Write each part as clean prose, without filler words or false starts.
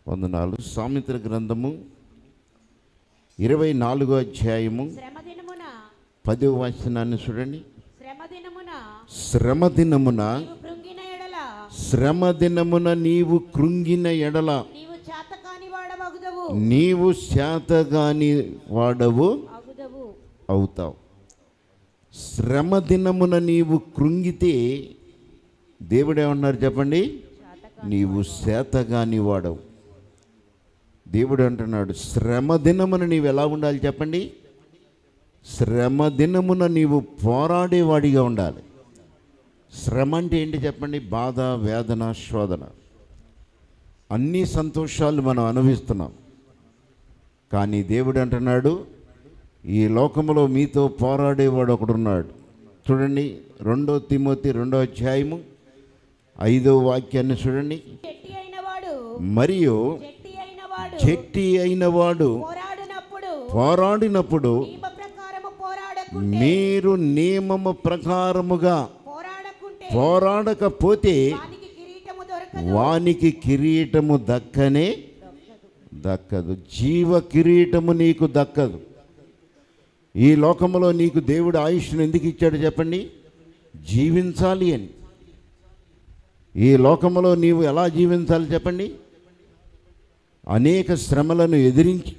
వందనాలు. సామెతల గ్రంథము 24వ అధ్యాయము 10వ వచనాన్ని చూడండి. శ్రమ దినమున నీవు కృంగిన ఎడల నీవు చేతగాని వాడవు అవుతావు. శ్రమ దినమున నీవు కృంగితే దేవుడేమన్నారు చెప్పండి? నీవు చేతగాని వాడవు. దేవుడు అంటున్నాడు, శ్రమ దినమున నీవు ఎలా ఉండాలి చెప్పండి? శ్రమ దినమున నీవు పోరాడేవాడిగా ఉండాలి. శ్రమ అంటే ఏంటి చెప్పండి? బాధ, వేదన, శోధన, అన్ని సంతోషాలు మనం అనుభవిస్తున్నాం. కానీ దేవుడు అంటున్నాడు, ఈ లోకములో మీతో పోరాడేవాడు ఒకడున్నాడు. చూడండి, 2 తిమోతి 2వ అధ్యాయము 5వ వాక్యాన్ని చూడండి. మరియు చెట్టి అయిన వాడు పోరాడినప్పుడు మీరు నియమము ప్రకారముగా పోరాడకపోతే వానికి కిరీటము దక్కదు. జీవ కిరీటము నీకు దక్కదు. ఈ లోకములో నీకు దేవుడు ఆయుష్ను ఎందుకు ఇచ్చాడు చెప్పండి? జీవించాలి అని. ఈ లోకములో నీవు ఎలా జీవించాలి చెప్పండి? అనేక శ్రమలను ఎదిరించి,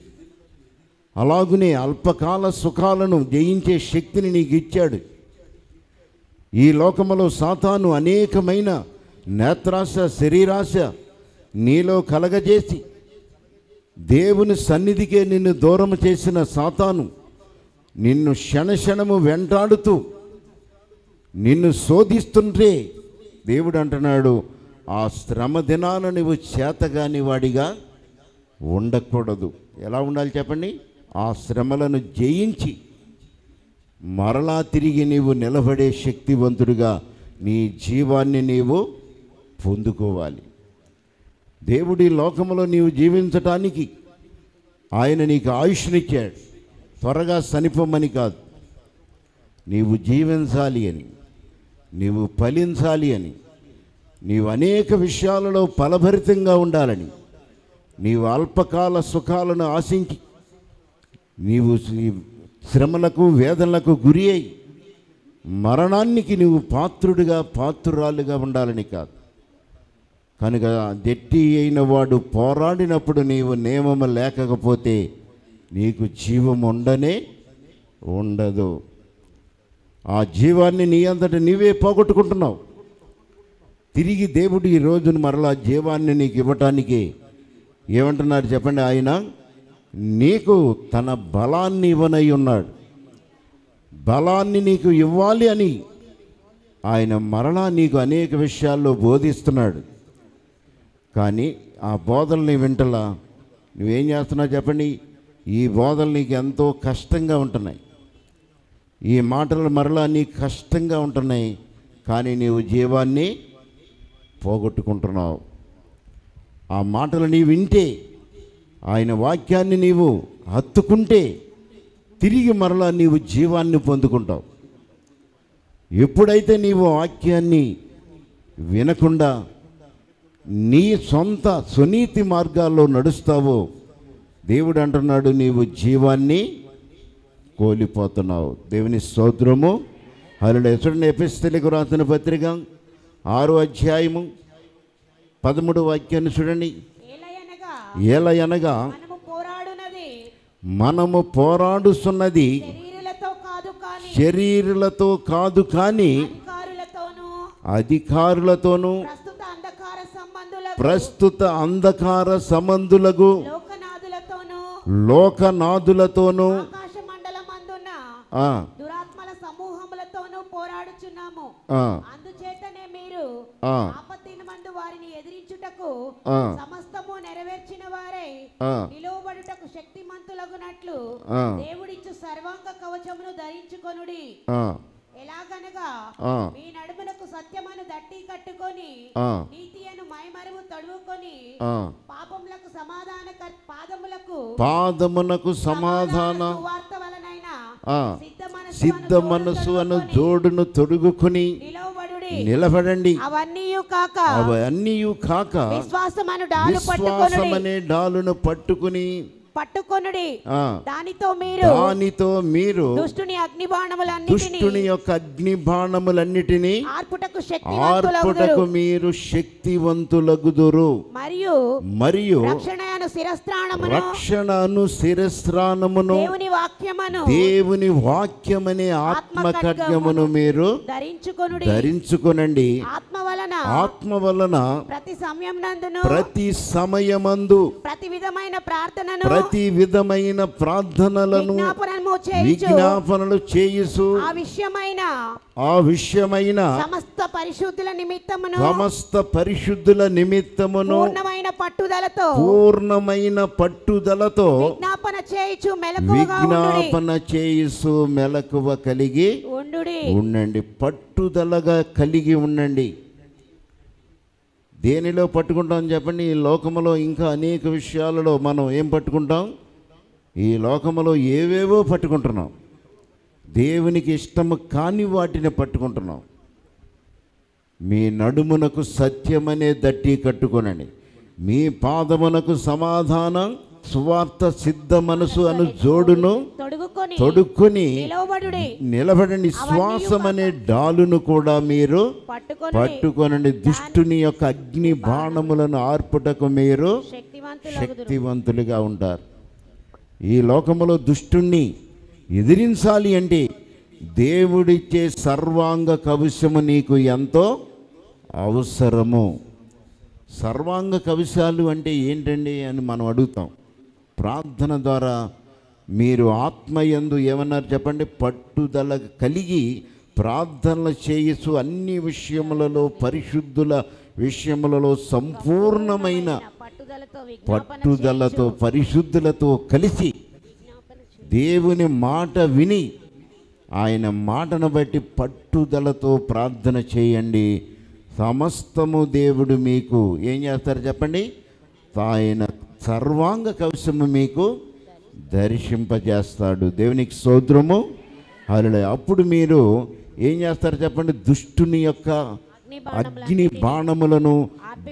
అలాగునే అల్పకాల సుఖాలను జయించే శక్తిని నీకు ఇచ్చాడు. ఈ లోకములో సాతాను అనేకమైన నేత్రాశ, శరీరాశ నీలో కలగజేసి దేవుని సన్నిధికే నిన్ను దూరం చేసిన సాతాను నిన్ను క్షణక్షణము వెంటాడుతూ నిన్ను శోధిస్తుంటే దేవుడు అంటున్నాడు, ఆ శ్రమ దినాన నువ్వు చేతగాని వాడిగా ఉండకూడదు. ఎలా ఉండాలి చెప్పండి? ఆ శ్రమలను జయించి మరలా తిరిగి నీవు నిలబడే శక్తివంతుడిగా నీ జీవాన్ని నీవు పొందుకోవాలి. దేవుడి లోకములో నీవు జీవించటానికి ఆయన నీకు ఆయుష్నిచ్చాడు. త్వరగా చనిపోమని కాదు, నీవు జీవించాలి అని, నీవు ఫలించాలి అని, నీవు అనేక విషయాలలో ఫలభరితంగా ఉండాలని, నీవు అల్పకాల సుఖాలను ఆశించి నీవు శ్రమలకు, వేదనలకు గురి అయి మరణానికి నీవు పాత్రురాలుగా ఉండాలని కాదు. కనుక గట్టి అయిన వాడు పోరాడినప్పుడు నీవు నియమము లేకపోతే నీకు జీవం ఉండదు. ఆ జీవాన్ని నీ అంతట నీవే పోగొట్టుకుంటున్నావు. తిరిగి దేవుడు ఈ రోజున మరలా జీవాన్ని నీకు ఇవ్వటానికి ఏమంటున్నాడు చెప్పండి? ఆయన నీకు తన బలాన్ని ఇవ్వనై ఉన్నాడు. బలాన్ని నీకు ఇవ్వాలి అని ఆయన మరలా నీకు అనేక విషయాల్లో బోధిస్తున్నాడు. కానీ ఆ బోధల్ని వింటలా నువ్వేం చేస్తున్నావు చెప్పండి? ఈ బోధలు నీకు ఎంతో కష్టంగా ఉంటున్నాయి. ఈ మాటలు మరలా నీకు కష్టంగా ఉంటున్నాయి. కానీ నీవు జీవాన్ని పోగొట్టుకుంటున్నావు. ఆ మాటలు నీవు వింటే, ఆయన వాక్యాన్ని నీవు హత్తుకుంటే తిరిగి మరలా నీవు జీవాన్ని పొందుకుంటావు. ఎప్పుడైతే నీవు వాక్యాన్ని వినకుండా నీ సొంత సునీతి మార్గాల్లో నడుస్తావో దేవుడు అంటున్నాడు, నీవు జీవాన్ని కోల్పోతున్నావు. దేవుని స్తోత్రము. హల్లెలూయా. చూడండి, ఎఫెసీయులకు రాసిన పత్రిక 6వ అధ్యాయము 13వ వాక్యాన్ని చూడండి. ఏలయనగా మనము పోరాడుతున్నది శరీరులతో కాదు కానీ అధికారులతోనూ ప్రస్తుత అంధకార సంబంధులకు లోకనాథులతోనూ దురాత్మల సమూహములతోనూ పోరాడుచున్నాము. అందుచేతనే మీరు ఆపత్తిమందు వారిని ఎదిరించుటకు సమస్తము నెరవేర్చిన వారై నిలువబడుటకు శక్తిమంతులగునట్లు దేవుడిచ్చు సర్వాంగ కవచమును ధరించుకొనుడి. ఎలాగనగా మీ నడుములకు సత్యమును దట్టి కట్టుకొని నీతి అను మైమరువు తొడుగుకొని పాదమునకు సమాధాన సిద్ధ మనసు అను జోడును తొడుగుకొని నిలబడండి. అవన్నీయు కాక విశ్వాసమను డాలు విశ్వాసమనే డాలును పట్టుకొనుడి. దానితో మీరు దుష్టుని యొక్క అగ్ని బాణములన్నిటినీ ఆర్పుటకు మీరు శక్తివంతులగుదురు. మరియు రక్షణను శిరస్త్రాణమును దేవుని వాక్యమనే ఆత్మ ఖడ్గమును మీరు ధరించుకొనండి. ఆత్మ వలన ప్రతి సమయమందు ప్రతి విధమైన ప్రార్థనలను విజ్ఞాపనలు చేయుచు ఆ విషయమైన సమస్త పరిశుద్ధుల నిమిత్తమును పూర్ణమైన పట్టుదలతో విజ్ఞాపన చేయుచు మెలకువ కలిగి ఉండండి. పట్టుదలగా కలిగి ఉండండి. దేనిలో పట్టుకుంటాం చెప్పండి? ఈ లోకములో ఇంకా అనేక విషయాలలో మనం ఏం పట్టుకుంటాం? ఈ లోకములో ఏవేవో పట్టుకుంటున్నాం. దేవునికి ఇష్టము కాని వాటిని పట్టుకుంటున్నాం. మీ నడుమునకు సత్యమనే దట్టి కట్టుకొనండి. మీ పాదమునకు సమాధానం సువార్త సిద్ధ మనసు అను జోడును తొడుక్కొని నిలబడండి. శ్వాసమనే డాలును కూడా మీరు పట్టుకొనండి. దుష్టుని యొక్క అగ్ని బాణములను ఆర్పుటకు మీరు శక్తివంతులుగా ఉంటారు. ఈ లోకములో దుష్టుణ్ణి ఎదిరించాలి అంటే దేవుడిచ్చే సర్వాంగ కవచము నీకు ఎంతో అవసరము. సర్వాంగ కవచాలు అంటే ఏంటండి అని మనం అడుగుతాం. ప్రార్థన ద్వారా మీరు ఆత్మయందు ఏమన్నారు చెప్పండి? పట్టుదల కలిగి ప్రార్థనలు చేయుచు అన్ని విషయములలో పరిశుద్ధుల విషయములలో సంపూర్ణమైన పట్టుదలతో పరిశుద్ధులతో కలిసి దేవుని మాట విని ఆయన మాటను బట్టి పట్టుదలతో ప్రార్థన చేయండి. సమస్తము దేవుడు మీకు ఏం చేస్తారు చెప్పండి? ఆయన సర్వాంగ కవచము మీకు దర్శింపజేస్తాడు. దేవునికి స్తోత్రము. హల్లెలూయా. అప్పుడు మీరు ఏం చేస్తారు చెప్పండి? దుష్టుని యొక్క అగ్ని బాణములను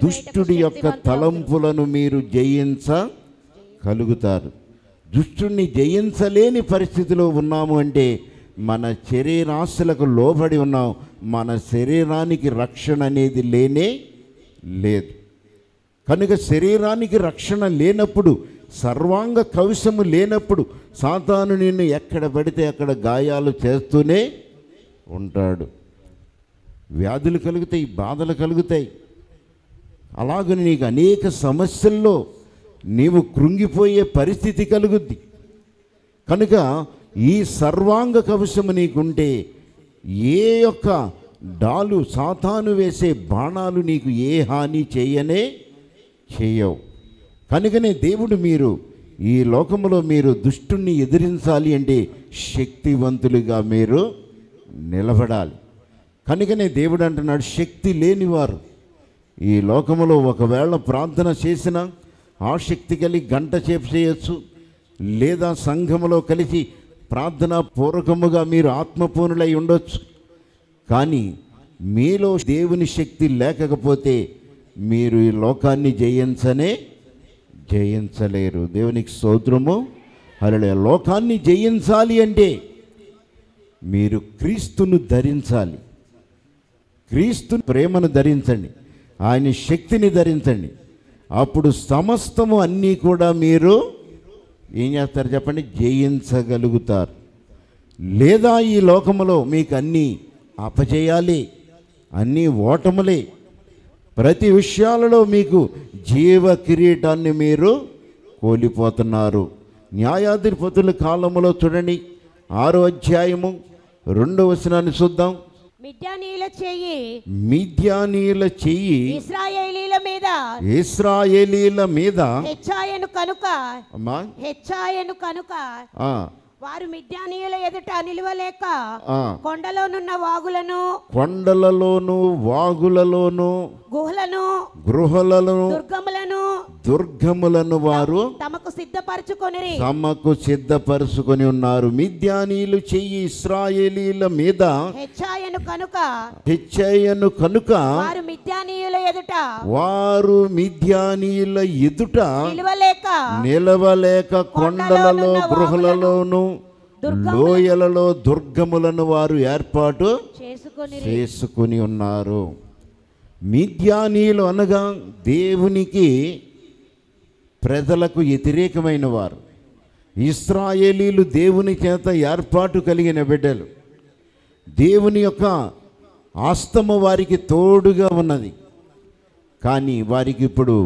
దుష్టుడి యొక్క తలంపులను మీరు జయించగలుగుతారు. దుష్టుడిని జయించలేని పరిస్థితిలో ఉన్నాము అంటే మన శరీరాశలకు లోబడి ఉన్నాం. మన శరీరానికి రక్షణ అనేది లేనే లేదు. కనుక శరీరానికి రక్షణ లేనప్పుడు, సర్వాంగ కవచము లేనప్పుడు సాతాను నిన్ను ఎక్కడ పడితే అక్కడ గాయాలు చేస్తూనే ఉంటాడు. వ్యాధులు కలుగుతాయి, బాధలు కలుగుతాయి. అలాగని నీకు అనేక సమస్యల్లో నీవు కృంగిపోయే పరిస్థితి కలుగుద్ది. కనుక ఈ సర్వాంగ కవచము నీకుంటే ఏ యొక్క డాలు సాతాను వేసే బాణాలు నీకు ఏ హాని చేయవు. కనుకనే దేవుడు మీరు ఈ లోకములో మీరు దుష్టుణ్ణి ఎదిరించాలి అంటే శక్తివంతులుగా మీరు నిలబడాలి. కనుకనే దేవుడు అంటున్నాడు, శక్తి లేనివారు ఈ లోకములో ఒకవేళ ప్రార్థన చేసినా ఆసక్తి కలిగి గంట సేపు చేయొచ్చు, లేదా సంఘములో కలిసి ప్రార్థనా పూర్వకముగా మీరు ఆత్మపూర్ణులై ఉండొచ్చు. కానీ మీలో దేవుని శక్తి లేకపోతే మీరు ఈ లోకాన్ని జయించలేరు. దేవునికి స్తోత్రము. హల్లెలూయా. లోకాన్ని జయించాలి అంటే మీరు క్రీస్తును ధరించాలి. క్రీస్తు ప్రేమను ధరించండి, ఆయన శక్తిని ధరించండి. అప్పుడు సమస్తము అన్నీ కూడా మీరు ఏం చేస్తారు చెప్పండి? జయించగలుగుతారు. లేదా ఈ లోకములో మీకు అన్నీ అపజయాలే, అన్నీ ఓటములే, ప్రతి విషయాలలో మీకు జీవ కిరీటాన్ని మీరు కోల్పోతున్నారు. న్యాయాధిపతుల కాలంలో చూడండి, 6వ అధ్యాయము 2వ వచనాన్ని చూద్దాం. మిద్యానీయుల చెయ్యి ఇశ్రాయేలీల మీద హెచ్చాయను కనుక వారు మిద్యానీయుల ఎదుట నిలవలేక కొండలోనున్న కొండలలోను వాగులలోను గుహలను దుర్గములను వారు తమకు సిద్ధపరచుకొని ఉన్నారు. మిద్యానీయులు చెయ్యి ఇశ్రాయేలీల మీద హెచ్చాయను కనుక వారు మిద్యానీయుల ఎదుట నిలవలేక కొండలలో గృహలలోను లోయలలో దుర్గములను వారు ఏర్పాటు చేసుకుని ఉన్నారు. మిద్యానీయులు అనగా దేవునికి ప్రజలకు వ్యతిరేకమైన వారు. ఇశ్రాయేలీలు దేవుని చేత ఏర్పాటు కలిగిన బిడ్డలు. దేవుని యొక్క ఆస్తమ వారికి తోడుగా ఉన్నది. కానీ వారికి ఇప్పుడు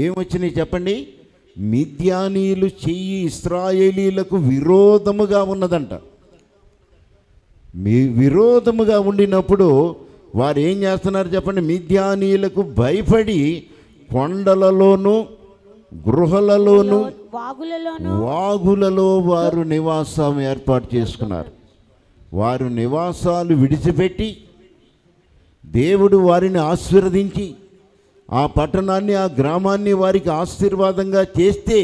ఏమొచ్చినాయి చెప్పండి? మిద్యానీయులు చెయ్యి ఇశ్రాయేలీలకు విరోధముగా ఉన్నదంట. విరోధముగా ఉండినప్పుడు వారు ఏం చేస్తున్నారు చెప్పండి? మిద్యానీయులకు భయపడి కొండలలోను గృహలలోను వాగులలో వారు నివాసం ఏర్పాటు చేసుకున్నారు. వారు నివాసాలు విడిచిపెట్టి దేవుడు వారిని ఆశీర్వదించి ఆ పట్టణాన్ని ఆ గ్రామాన్ని వారికి ఆశీర్వాదంగా చేస్తే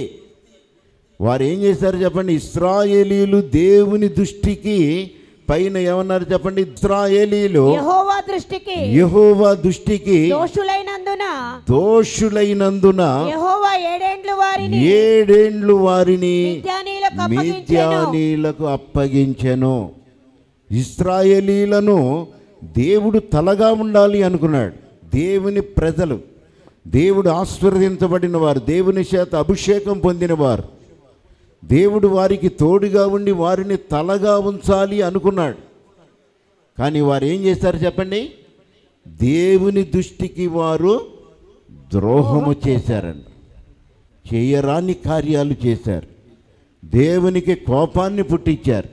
వారు ఏం చేశారు చెప్పండి? ఇశ్రాయేలీలు దేవుని దృష్టికి పైన ఏమన్నారు చెప్పండి? ఇశ్రాయేలీలు యెహోవా దృష్టికి దోషులైనందున ఏడేండ్లు వారిని మిద్యానీయులకు అప్పగించెను. ఇశ్రాయేలీలను దేవుడు తలగా ఉండాలి అనుకున్నాడు. దేవుని ప్రజలు, దేవుడు ఆశీర్వదించబడిన వారు, దేవుని చేత అభిషేకం పొందినవారు, దేవుడు వారికి తోడుగా ఉండి వారిని తలగా ఉంచాలి అనుకున్నాడు. కానీ వారు ఏం చేశారు చెప్పండి? దేవుని దృష్టికి వారు ద్రోహము చేశారండి. చేయరాని కార్యాలు చేశారు. దేవునికి కోపాన్ని పుట్టించారు.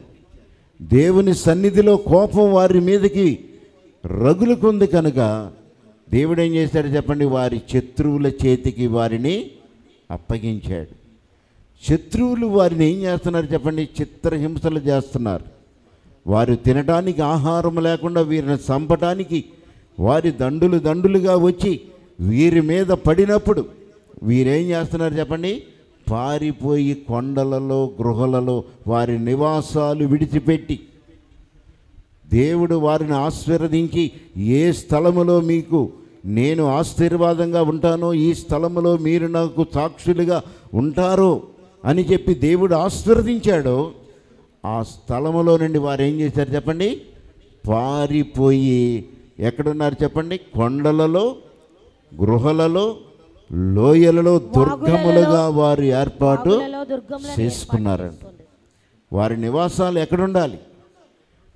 దేవుని సన్నిధిలో కోపం వారి మీదకి రగులుకుంది కనుక దేవుడు ఏం చేశాడు చెప్పండి? వారి శత్రువుల చేతికి వారిని అప్పగించాడు. శత్రువులు వారిని ఏం చేస్తున్నారు చెప్పండి? చిత్రహింసలు చేస్తున్నారు. వారు తినడానికి ఆహారం లేకుండా వీరిని చంపటానికి వారి దండులుగా వచ్చి వీరి మీద పడినప్పుడు వీరేం చేస్తున్నారు చెప్పండి? పారిపోయి కొండలలో గృహలలో వారి నివాసాలు విడిచిపెట్టి దేవుడు వారిని ఆశీర్వదించి ఏ స్థలములో మీకు నేను ఆశీర్వాదంగా ఉంటానో ఈ స్థలములో మీరు నాకు సాక్షులుగా ఉంటారో అని చెప్పి దేవుడు ఆశీర్వదించాడో ఆ స్థలములో నుండి వారు ఏం చేశారు చెప్పండి? పారిపోయి ఎక్కడున్నారు చెప్పండి? కొండలలో గృహలలో లోయలలో దుర్గములుగా వారు ఏర్పాటు చేసుకున్నారంట. వారి నివాసాలు ఎక్కడుండాలి?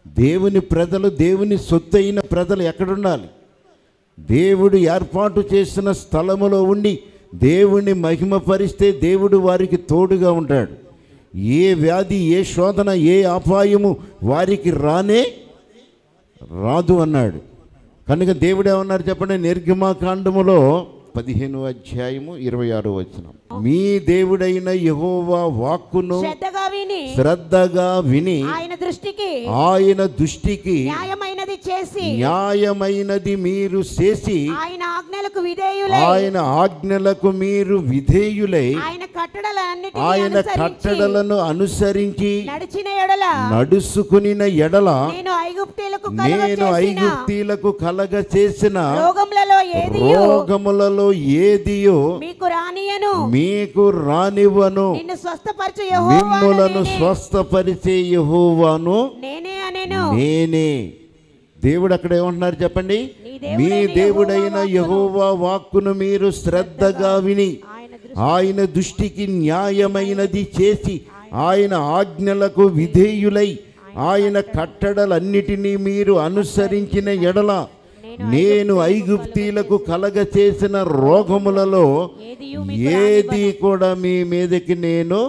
దేవుని ప్రజలు, దేవుని సొత్తు అయిన ప్రజలు ఎక్కడుండాలి? దేవుడు ఏర్పాటు చేసిన స్థలములో ఉండి దేవుని మహిమపరిస్తే దేవుడు వారికి తోడుగా ఉంటాడు. ఏ వ్యాధి, ఏ శోధన, ఏ అపాయము వారికి రాదు అన్నాడు. కనుక దేవుడు ఏమన్నారు చెప్పండి? నిర్గమకాండములో 15వ అధ్యాయము 26వ వచనం, మీ దేవుడైన యెహోవా వాక్కును శ్రద్ధగా విని ఆయన దృష్టికి న్యాయమైనది మీరు చేసి ఆయన ఆజ్ఞలకు మీరు విధేయులై ఆయన కట్టడలను అనుసరించి నడుచుకునిన ఎడల నేను ఐగుప్తీలకు కలగ చేసిన రోగములలో ఏదియో మీకు రానివ్వను, మిమ్ములను స్వస్థపరిచే యెహోవాను నేనే. దేవుడు అక్కడ ఏమంటున్నారు చెప్పండి? మీ దేవుడైన యెహోవా వాక్కును మీరు శ్రద్ధగా విని ఆయన దృష్టికి న్యాయమైనది చేసి ఆయన ఆజ్ఞలకు విధేయులై ఆయన కట్టడలన్నిటినీ మీరు అనుసరించిన ఎడల నేను ఐగుప్తీలకు కలగ చేసిన రోగములలో ఏది కూడా మీ మీదకి నేను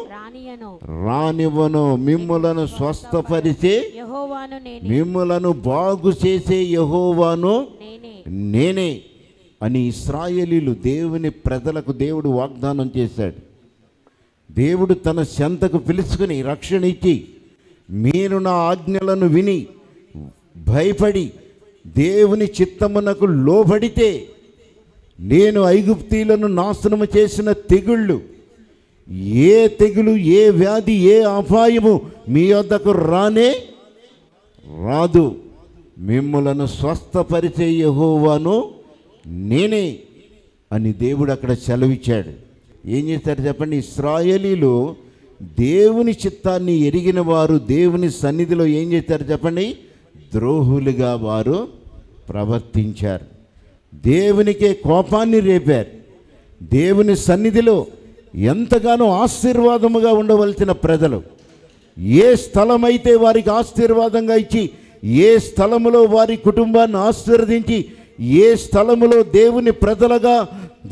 రానివ్వను, మిమ్ములను స్వస్థపరిచే మిమ్ములను బాగు చేసే యెహోవాను నేనే అని ఇశ్రాయేలీలు దేవుని ప్రజలకు దేవుడు వాగ్దానం చేశాడు. దేవుడు తన చెంతకు పిలుచుకుని రక్షణ ఇచ్చి మీరు నా ఆజ్ఞలను విని భయపడి దేవుని చిత్తమునకు లోబడితే నేను ఐగుప్తీలను నాశనము చేసిన తెగుళ్ళు ఏ తెగులు, ఏ వ్యాధి, ఏ అపాయము మీ వద్దకు రాదు. మిమ్ములను స్వస్థపరిచే యెహోవాను నేనే అని దేవుడు అక్కడ సెలవిచ్చాడు. ఏం చేశారు చెప్పండి? ఇశ్రాయేలీలు దేవుని చిత్తాన్ని ఎరిగిన వారు దేవుని సన్నిధిలో ఏం చేశారు చెప్పండి? ద్రోహులుగా వారు ప్రవర్తించారు. దేవునికే కోపాన్ని రేపారు. దేవుని సన్నిధిలో ఎంతగానో ఆశీర్వాదముగా ఉండవలసిన ప్రజలు ఏ స్థలమైతే వారికి ఆశీర్వాదంగా ఇచ్చి, ఏ స్థలములో వారి కుటుంబాన్ని ఆశీర్వదించి, ఏ స్థలములో దేవుని ప్రజలుగా,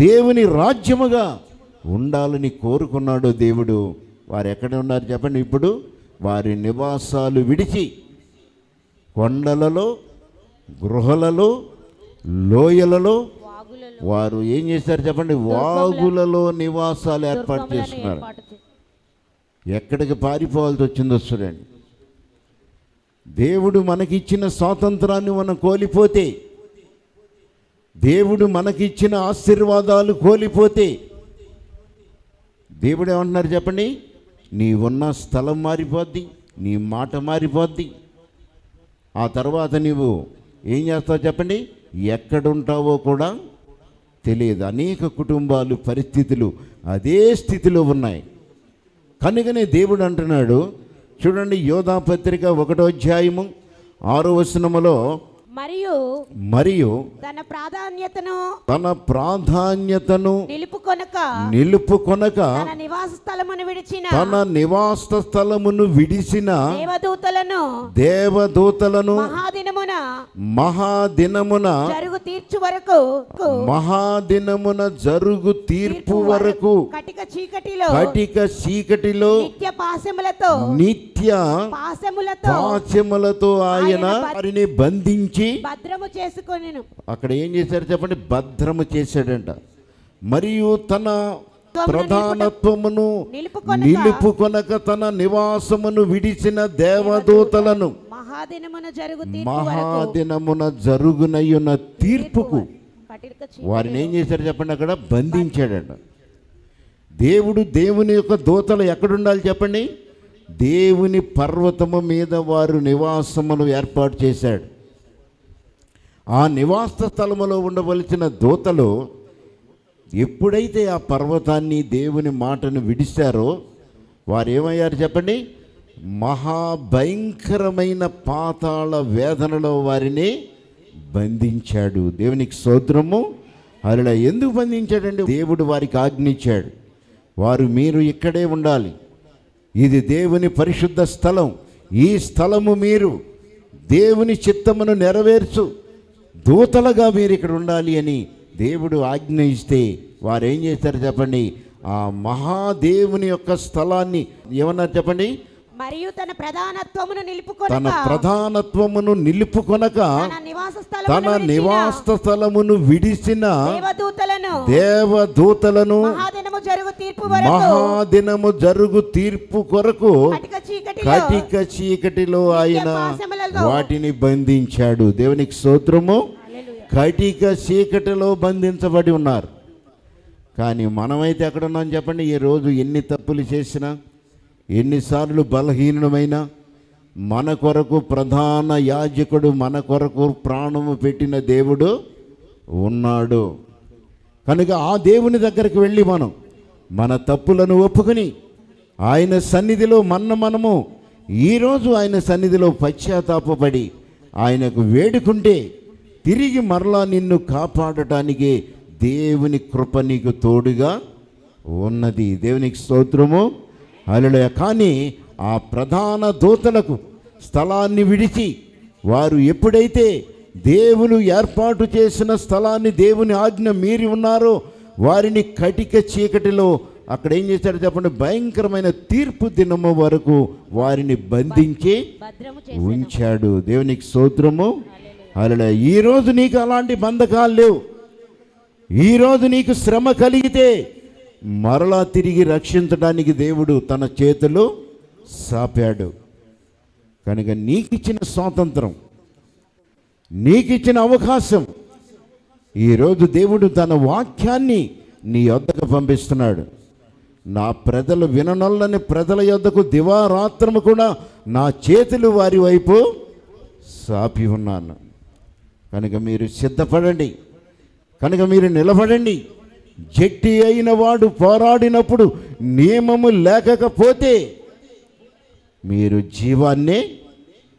దేవుని రాజ్యముగా ఉండాలని కోరుకున్నాడో దేవుడు, వారు ఎక్కడ ఉన్నారు చెప్పండి? ఇప్పుడు వారి నివాసాలు విడిచి కొండలలో, గృహలలో, లోయలలో వారు ఏం చేశారు చెప్పండి? వాగులలో నివాసాలు ఏర్పాటు చేస్తున్నారు. ఎక్కడికి పారిపోవాల్సి వచ్చిందో చూడండి. దేవుడు మనకిచ్చిన స్వాతంత్రాన్ని మనం కోల్పోతే, దేవుడు మనకిచ్చిన ఆశీర్వాదాలు కోల్పోతే, దేవుడు ఏమంటున్నారు చెప్పండి? నీ ఉన్న స్థలం మారిపోద్ది, నీ మాట మారిపోద్ది. ఆ తర్వాత నీవు ఏం చేస్తావు చెప్పండి? ఎక్కడుంటావో కూడా తెలియదు. అనేక కుటుంబాలు, పరిస్థితులు అదే స్థితిలో ఉన్నాయి. కనుకనే దేవుడు అంటున్నాడు చూడండి, యోధా పత్రిక 1వ అధ్యాయము 6వ వచనములో, మరియు తన ప్రాధాన్యతను నిలుపుకొనక తన నివాస స్థలమును విడిచిన దేవదూతలను మహాదినమున జరుగు తీర్పు వరకు కటిక చీకటిలో నిత్య పాశములతో ఆయన వారిని బంధించి భద్రము చేసుకొనెను. అక్కడ ఏం చేశారు చెప్పండి? భద్రము చేశాడంట. మరియు తన ప్రధానత్వమును నిలుపుకొనక తన నివాసమును విడిచిన దేవదూతలను మహాదినమున జరుగునయ్యున్న తీర్పుకు వారిని ఏం చేశారు చెప్పండి? అక్కడ బంధించాడంట. దేవుడు దేవుని యొక్క దూతలు ఎక్కడుండాలి చెప్పండి? దేవుని పర్వతము మీద వారు నివాసమును ఏర్పాటు చేశాడు. ఆ నివాస స్థలములో ఉండవలసిన దూతలు ఎప్పుడైతే ఆ పర్వతాన్ని, దేవుని మాటను విడిచారో వారు ఏమయ్యారు చెప్పండి? మహాభయంకరమైన పాతాళ వేదనలో వారిని బంధించాడు. దేవునికి స్తోత్రము. అలా ఎందుకు బంధించాడండి? దేవుడు వారికి ఆజ్ఞించాడు, మీరు ఇక్కడే ఉండాలి, ఇది దేవుని పరిశుద్ధ స్థలం, ఈ స్థలము మీరు దేవుని చిత్తమును నెరవేర్చు దూతలుగా మీరు ఇక్కడ ఉండాలి అని దేవుడు ఆజ్ఞ ఇస్తే వారు ఏం చేశారు చెప్పండి? ఆ మహాదేవుని యొక్క స్థలాన్ని ఏమన్నారు చెప్పండి? మరియు తన ప్రధానత్వమును నిలుపుకొనక తన నివాస స్థలమును విడిచిన దేవదూతలను మహాదినము జరుగు తీర్పు కొరకు కటిక చీకటిలో ఆయన వాటిని బంధించాడు. దేవునికి స్తోత్రము. కటిక చీకటిలో బంధించబడి ఉన్నారు. కానీ మనమైతే ఎక్కడున్నాం చెప్పండి? ఈ రోజు ఎన్ని తప్పులు చేసినా, ఎన్నిసార్లు బలహీనమైనా, మన కొరకు ప్రధాన యాజకుడు, మన కొరకు ప్రాణము పెట్టిన దేవుడు ఉన్నాడు. కనుక ఆ దేవుని దగ్గరికి వెళ్ళి మన తప్పులను ఒప్పుకొని ఆయన సన్నిధిలో మనము ఈరోజు ఆయన సన్నిధిలో పశ్చాత్తాపపడి ఆయనకు వేడుకుంటే తిరిగి మరలా నిన్ను కాపాడటానికి దేవుని కృప నీకు తోడుగా ఉన్నది. దేవునికి స్తోత్రము. హల్లెలూయా. కానీ ఆ ప్రధాన దూతలకు స్థలాన్ని విడిచి వారు ఎప్పుడైతే దేవుని ఏర్పాటు చేసిన స్థలాన్ని, దేవుని ఆజ్ఞ మీరి ఉన్నారో వారిని కటిక చీకటిలో అక్కడ ఏం చేశాడు చెప్పండి? భయంకరమైన తీర్పు దినము వరకు వారిని బంధించి ఉంచాడు. దేవునికి స్తోత్రము. హల్లెలూయా. ఈరోజు నీకు అలాంటి బంధకాలు లేవు. ఈరోజు నీకు శ్రమ కలిగితే మరలా తిరిగి రక్షించడానికి దేవుడు తన చేతులు సాపాడు. కనుక నీకిచ్చిన స్వాతంత్రం, నీకిచ్చిన అవకాశం, ఈరోజు దేవుడు తన వాక్యాన్ని నీ వద్దకు పంపిస్తున్నాడు. నా ప్రజలు విననొల్లని ప్రజల యొద్దకు దివారాత్రము కూడా నా చేతులు వారి వైపు సాపి ఉన్నాను. కనుక మీరు సిద్ధపడండి, కనుక మీరు నిలబడండి. జట్టి అయిన వాడు పోరాడినప్పుడు నియమము లేకపోతే మీరు జీవాన్నే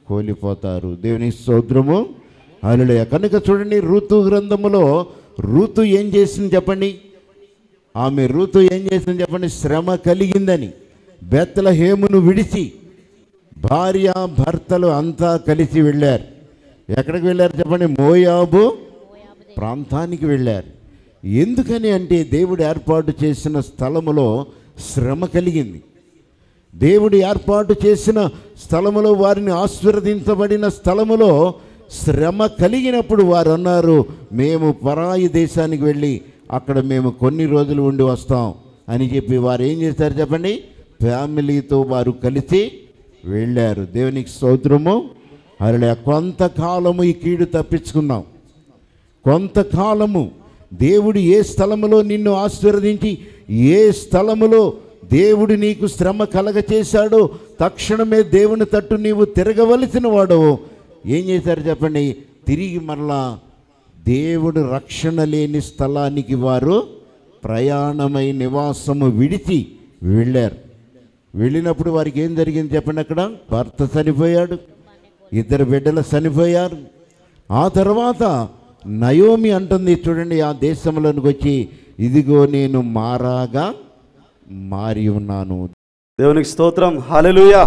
కోల్పోతారు. దేవుని స్తోత్రము. హల్లెలూయా. కనుక చూడండి, ఋతు గ్రంథములో ఋతు ఏం చేసింది చెప్పండి? ఆమె ఋతు ఏం చేసింది చెప్పండి? శ్రమ కలిగిందని బెత్లెహేమును విడిచి భార్య భర్తలు అంతా కలిసి వెళ్ళారు. ఎక్కడికి వెళ్ళారు చెప్పండి? మోయాబు ప్రాంతానికి వెళ్ళారు. ఎందుకని అంటే దేవుడు ఏర్పాటు చేసిన స్థలములో శ్రమ కలిగింది. దేవుడు ఏర్పాటు చేసిన స్థలములో, వారిని ఆశీర్వదించబడిన స్థలములో శ్రమ కలిగినప్పుడు వారు అన్నారు, మేము పరాయి దేశానికి వెళ్ళి అక్కడ మేము కొన్ని రోజులు ఉండి వస్తాం అని చెప్పి వారు ఏం చేశారు చెప్పండి? ఫ్యామిలీతో వారు కలిసి వెళ్ళారు. దేవునికి స్తోత్రము. అలా కొంతకాలము ఈ కీడు తప్పించుకున్నాం. కొంతకాలము దేవుడు ఏ స్థలములో నిన్ను ఆశీర్వదించి, ఏ స్థలములో దేవుడు నీకు శ్రమ కలగచేశాడో తక్షణమే దేవుని తట్టు నీవు తిరగవలసిన వాడవు. ఏం చేశారు చెప్పండి? తిరిగి మరలా దేవుడు రక్షణ లేని స్థలానికి వారు ప్రయాణమై నివాసము విడిచి వెళ్ళారు. వెళ్ళినప్పుడు వారికి ఏం జరిగింది చెప్పండి? అక్కడ భర్త చనిపోయాడు, 2 బిడ్డలు చనిపోయారు. ఆ తర్వాత నయోమి అంటుంది చూడండి, ఆ దేశంలోనికి వచ్చి, ఇదిగో నేను మారాగా మారి ఉన్నాను. దేవునికి స్తోత్రం. హల్లెలూయా.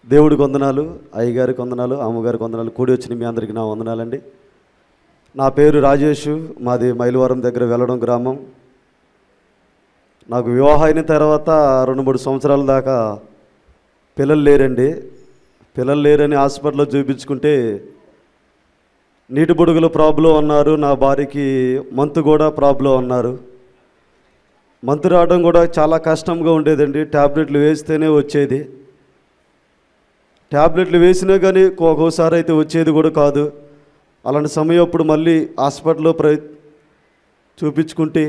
దేవుడికి వందనాలు, అయ్యగారికి వందనాలు, అమ్మగారికి వందనాలు. కూడి వచ్చిన మీ అందరికీ నా వందనాలండి. నా పేరు రాజేషు, మాది మైలవరం దగ్గర వెళ్ళడం గ్రామం. నాకు వివాహం అయిన తర్వాత 2-3 సంవత్సరాల దాకా పిల్లలు లేరండి. పిల్లలు లేరని హాస్పిటల్లో చూపించుకుంటే నీటి బుడుగుల ప్రాబ్లం అన్నారు. నా భార్యకి మంతు కూడా ప్రాబ్లం అన్నారు. మంతు రావడం కూడా చాలా కష్టంగా ఉండేదండి. ట్యాబ్లెట్లు వేస్తేనే వచ్చేది. ట్యాబ్లెట్లు వేసినా కానీ ఒక్కోసారి అయితే వచ్చేది కూడా కాదు. అలాంటి సమయం అప్పుడు మళ్ళీ హాస్పిటల్లో చూపించుకుంటే,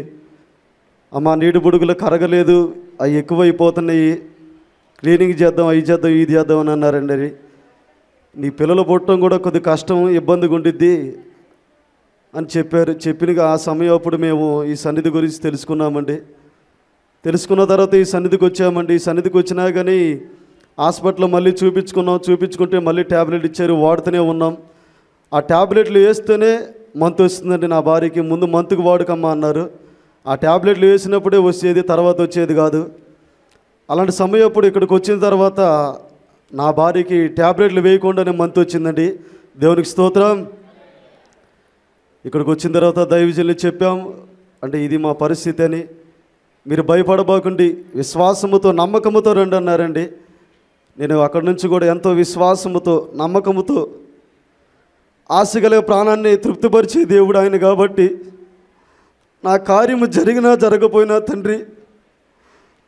అమ్మ నీటి బుడుగులు కరగలేదు, అవి ఎక్కువైపోతున్నాయి, క్లీనింగ్ చేద్దాం, అవి చేద్దాం, ఇది చేద్దాం అని అన్నారండి. నీ పిల్లలు పుట్టడం కూడా కొద్ది కష్టం, ఇబ్బందిగా ఉండిద్ది అని చెప్పారు. చెప్పిన ఆ సమయం అప్పుడు మేము ఈ సన్నిధి గురించి తెలుసుకున్నామండి. తెలుసుకున్న తర్వాత ఈ సన్నిధికి వచ్చామండి. ఈ సన్నిధికి వచ్చినా కానీ హాస్పిటల్లో మళ్ళీ చూపించుకుంటే మళ్ళీ ట్యాబ్లెట్ ఇచ్చారు, వాడుతూనే ఉన్నాం. ఆ ట్యాబ్లెట్లు వేస్తేనే మంతు వస్తుందండి. నా భార్యకి ముందు మంతుకు వాడుకమ్మా అన్నారు. ఆ ట్యాబ్లెట్లు వేసినప్పుడే వచ్చేది, తర్వాత వచ్చేది కాదు. అలాంటి సమయం అప్పుడు ఇక్కడికి వచ్చిన తర్వాత నా భార్యకి ట్యాబ్లెట్లు వేయకుండానే మంతు వచ్చిందండి. దేవునికి స్తోత్రం. ఇక్కడికి వచ్చిన తర్వాత దైవజనులు చెప్పాం, అంటే ఇది మా పరిస్థితి అని, మీరు భయపడబోకండి, విశ్వాసముతో నమ్మకముతో రండి అన్నారండి. నేను అక్కడి నుంచి కూడా ఎంతో విశ్వాసముతో నమ్మకముతో ఆశగల ప్రాణాన్ని తృప్తిపరిచే దేవుడు ఆయన కాబట్టి, నా కార్యము జరిగినా జరగపోయినా తండ్రి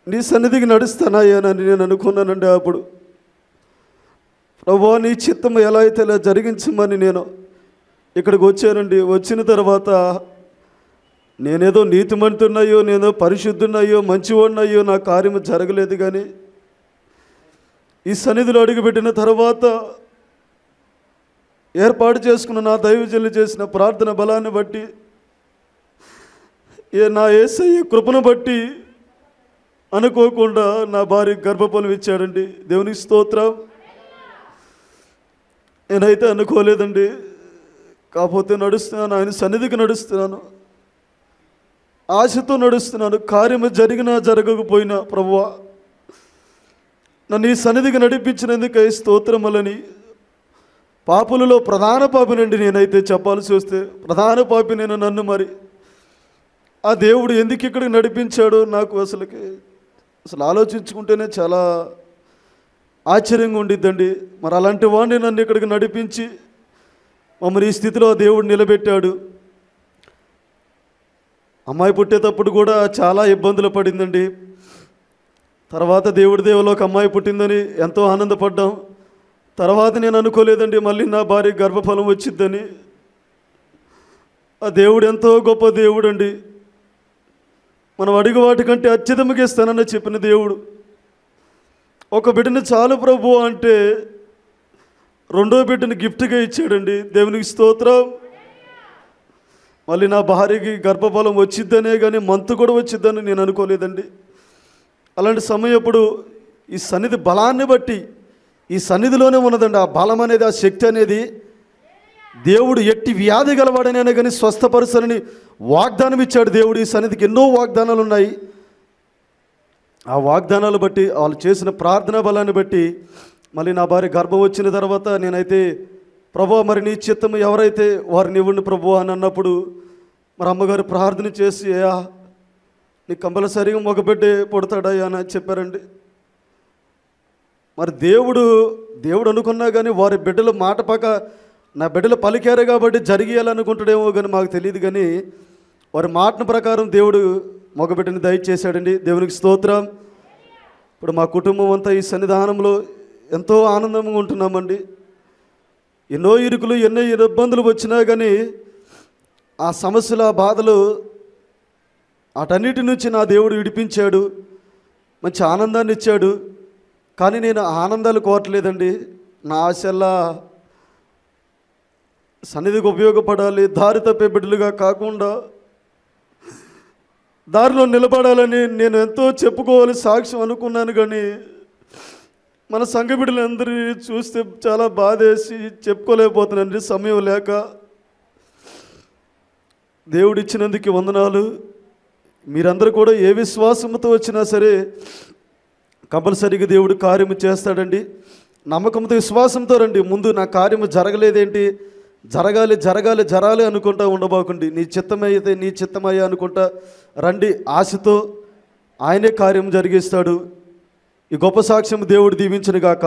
నీ సన్నిధికి నడుస్తానాయనని నేను అనుకున్నానండి. అప్పుడు ప్రభువా నీ చిత్తము ఎలా అయితే ఇలా జరిగించమని నేను ఇక్కడికి వచ్చానండి. వచ్చిన తర్వాత నేనేదో నీతిమంతున్నాయో, నేనో పరిశుద్ధున్నాయో, మంచివాడినయ్యో నా కార్యము జరగలేదు. కానీ ఈ సన్నిధిలో అడుగుపెట్టిన తర్వాత ఏర్పాటు చేసుకున్న నా దైవజనులు చేసిన ప్రార్థన బలాన్ని బట్టి, నా యేసయ్య కృపను బట్టి అనుకోకుండా నా భార్య గర్భఫలం ఇచ్చాడండి. దేవునికి స్తోత్రం. నేనైతే అనుకోలేదండి. కాకపోతే నడుస్తున్నాను, ఆయన సన్నిధికి నడుస్తున్నాను, ఆశతో నడుస్తున్నాను. కార్యము జరిగినా జరగకపోయినా ప్రభువా నన్ను ఈ సన్నిధికి నడిపించినందుకు స్తోత్రములని. పాపులలో ప్రధాన పాపినండి నేనైతే చెప్పాల్సి వస్తే, ప్రధాన పాపి నేను. నన్ను మరి ఆ దేవుడు ఎందుకు ఇక్కడికి నడిపించాడో నాకు అసలు ఆలోచించుకుంటేనే చాలా ఆశ్చర్యంగా ఉండిద్దండి. మరి అలాంటి వాడిని నన్ను ఇక్కడికి నడిపించి మమ్మల్ని ఈ స్థితిలో దేవుడు నిలబెట్టాడు. అమ్మాయి పుట్టేటప్పుడు కూడా చాలా ఇబ్బందులు పడిందండి. తర్వాత దేవుడి దేవులో ఒక అమ్మాయి పుట్టిందని ఎంతో ఆనందపడ్డాం. తర్వాత నేను అనుకోలేదండి మళ్ళీ నా భార్య గర్భఫలం వచ్చిద్దని. ఆ దేవుడు ఎంతో గొప్ప దేవుడు అండి. మనం అడిగే వాటికంటే అత్యధికంగా ఇస్తానని చెప్పిన దేవుడు. ఒక బిడ్డని చాలు ప్రభు అంటే రెండో బిడ్డని గిఫ్ట్గా ఇచ్చాడండి. దేవునికి స్తోత్రం. మళ్ళీ నా భార్యకి గర్భఫలం వచ్చిద్దనే కానీ మంతు కూడా వచ్చిద్దని నేను అనుకోలేదండి. అలాంటి సమయప్పుడు ఈ సన్నిధి బలాన్ని బట్టి, ఈ సన్నిధిలోనే ఉన్నదండి ఆ బలం అనేది, ఆ శక్తి అనేది. దేవుడు ఎట్టి వ్యాధి గలవాడనైనా కానీ స్వస్థపరుసనని వాగ్దానం ఇచ్చాడు దేవుడు. ఈ సన్నిధికి ఎన్నో వాగ్దానాలు ఉన్నాయి. ఆ వాగ్దానాలు బట్టి, వాళ్ళు చేసిన ప్రార్థనా బలాన్ని బట్టి మళ్ళీ నా భార్య గర్భం వచ్చిన తర్వాత నేనైతే ప్రభు మరి నీ చిత్తం ఎవరైతే వారిని ఇవ్వండి ప్రభు అని అన్నప్పుడు మరి అమ్మగారు ప్రార్థన చేసి, అయ్యా నీకు కంపల్సరిగా మగ బిడ్డే పుడతాడయ్యా అని చెప్పారండి. మరి దేవుడు అనుకున్నా కానీ వారి బిడ్డలు మాట పక్క నా బిడ్డలు పలికారు కాబట్టి జరిగేయాలనుకుంటాడేమో కానీ మాకు తెలియదు. కానీ వారి మాట ప్రకారం దేవుడు మగబిడ్డని దయచేశాడండి. దేవునికి స్తోత్రం. ఇప్పుడు మా కుటుంబం అంతా ఈ సన్నిధానంలో ఎంతో ఆనందంగా ఉంటున్నామండి. ఎన్నో ఇరుకులు, ఎన్నో ఇబ్బందులు వచ్చినా కానీ ఆ సమస్యల బాధలు వాటన్నిటి నుంచి నా దేవుడు విడిపించాడు, మంచి ఆనందాన్ని ఇచ్చాడు. కానీ నేను ఆనందాలు కోరట్లేదండి. నా ఆశల్లా సన్నిధికి ఉపయోగపడాలి, దారి తప్పే బిడ్డలుగా కాకుండా దారిలో నిలబడాలని నేను ఎంతో చెప్పుకోవాలి, సాక్ష్యం అనుకున్నాను. కానీ మన సంఘ బిడ్డలందరినీ చూస్తే చాలా బాధేసి చెప్పుకోలేకపోతున్నానండి, సమయం లేక. దేవుడిచ్చినందుకు వందనాలు. మీరందరూ కూడా ఏ విశ్వాసంతో వచ్చినా సరే కంపల్సరీగా దేవుడు కార్యము చేస్తాడండి. నమ్మకంతో, విశ్వాసంతో రండి. ముందు నా కార్యము జరగలేదేంటి, జరగాలి అనుకుంటా ఉండబోకండి. నీ చిత్తమైతే నీ చిత్తమయ్యా అనుకుంటా రండి. ఆశతో ఆయనే కార్యం జరిగిస్తాడు. ఈ గొప్ప సాక్ష్యం దేవుడు దీవించును గాక.